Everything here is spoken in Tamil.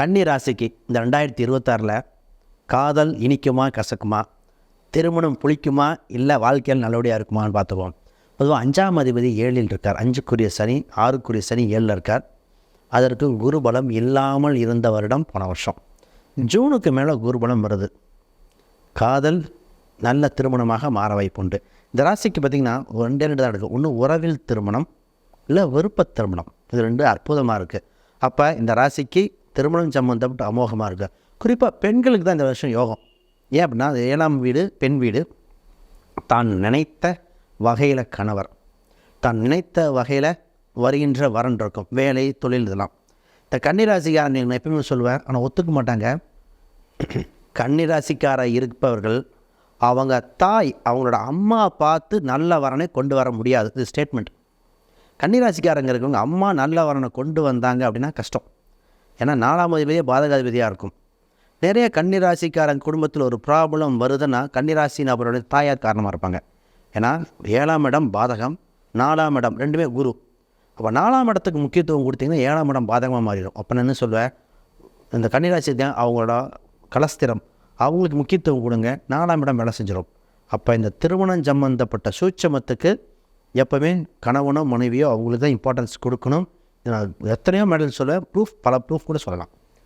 கன்னி ராசிக்கு இந்த 2026 காதல் இனிக்குமா கசக்குமா, திருமணம் புளிக்குமா, இல்லை வாழ்க்கையில் நல்லபடியாக இருக்குமான்னு பார்த்துக்குவோம். பொதுவாக 5ஆம் அதிபதி 7இல் இருக்கார். 5க்குரிய சனி, 6க்குரிய சனி 7இல் இருக்கார். அதற்கு குருபலம் இல்லாமல் இருந்த வருடம் போன வருஷம். ஜூனுக்கு மேலே குருபலம் வருது. காதல் நல்ல திருமணமாக மாற வாய்ப்புண்டு. இந்த ராசிக்கு பார்த்திங்கன்னா 2 தான் இருக்குது. ஒன்று உறவில் திருமணம், இல்லை விருப்ப திருமணம். இது 2 அற்புதமாக இருக்குது. அப்போ இந்த ராசிக்கு திருமணம் சம்மந்தப்பட்டு அமோகமாக இருக்குது. குறிப்பாக பெண்களுக்கு தான் இந்த வருஷம் யோகம். ஏன் அப்படின்னா, அது 7ஆம் வீடு பெண் வீடு. தான் நினைத்த வகையில் கணவர், தான் நினைத்த வகையில் வருகின்ற வரன் இருக்கும். வேலை, தொழில், இதெல்லாம். இந்த கன்னிராசிக்காரன் நான் எப்பயுமே சொல்லுவேன், ஆனால் ஒத்துக்க மாட்டாங்க. கன்னிராசிக்கார இருப்பவர்கள் அவங்க தாய், அவங்களோட அம்மா பார்த்து நல்ல வரனை கொண்டு வர முடியாது. இது ஸ்டேட்மெண்ட். கன்னிராசிக்காரங்க இருக்கவங்க அம்மா நல்ல வரனை கொண்டு வந்தாங்க அப்படின்னா கஷ்டம். ஏன்னா 4ஆம் அதிபதியே பாதகாதிபதியாக இருக்கும். நிறைய கன்னிராசிக்காரங்க குடும்பத்தில் ஒரு ப்ராப்ளம் வருதுன்னா கன்னிராசி நபருடைய தாயார் காரணமாக இருப்பாங்க. ஏன்னா 7ஆம் இடம் பாதகம், 4ஆம் இடம் ரெண்டுமே குரு. அப்போ 4ஆம் இடத்துக்கு முக்கியத்துவம் கொடுத்தீங்கன்னா 7ஆம் இடம் பாதகமாக மாறிடும். அப்போ நான் என்ன சொல்வேன், இந்த கன்னிராசி தான் அவங்களோட கலஸ்திரம், அவங்களுக்கு முக்கியத்துவம் கொடுங்க, 4ஆம் இடம் வேலை செஞ்சிடும். அப்போ இந்த திருமணம் சம்பந்தப்பட்ட சூட்சமத்துக்கு எப்போவுமே கணவனோ மனைவியோ அவங்களுக்கு தான் இம்பார்ட்டன்ஸ் கொடுக்கணும். நான் எத்தனையோ மெடல் சொல்ல, பல ப்ரூஃப் கூட சொல்லலாம்.